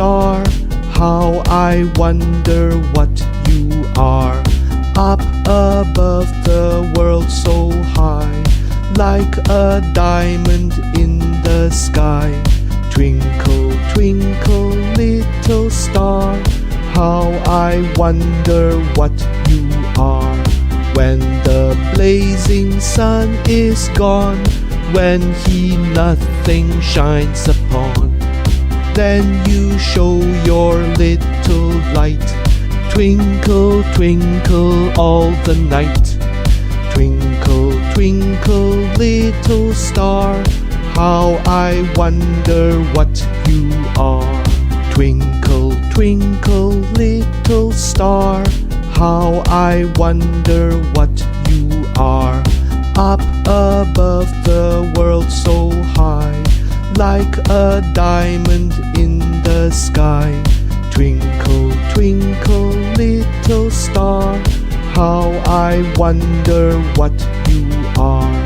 star, how I wonder what you are. Up above the world so high, like a diamond in the sky. Twinkle, twinkle, little star, how I wonder what you are. When the blazing sun is gone, when he nothing shines upon, then you show your little light. Twinkle, twinkle all the night. Twinkle, twinkle, little star, how I wonder what you are. Twinkle, twinkle, little star, how I wonder what you are. Up above the world so high, like a diamond in the sky. Twinkle, twinkle, little star, how I wonder what you are.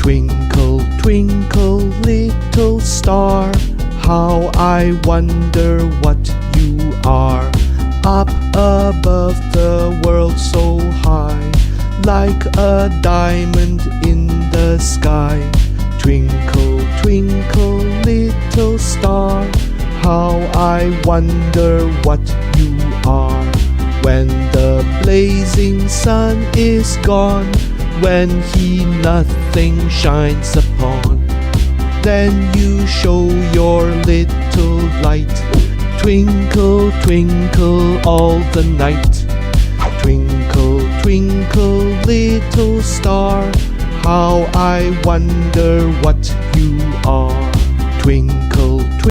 Twinkle, twinkle, little star, how I wonder what you are. Up above the world so high, like a diamond in the sky. Twinkle, twinkle, little star, how I wonder what you are. When the blazing sun is gone, when he nothing shines upon, then you show your little light. Twinkle, twinkle all the night. Twinkle, twinkle, little star, how I wonder what you are. Twinkle,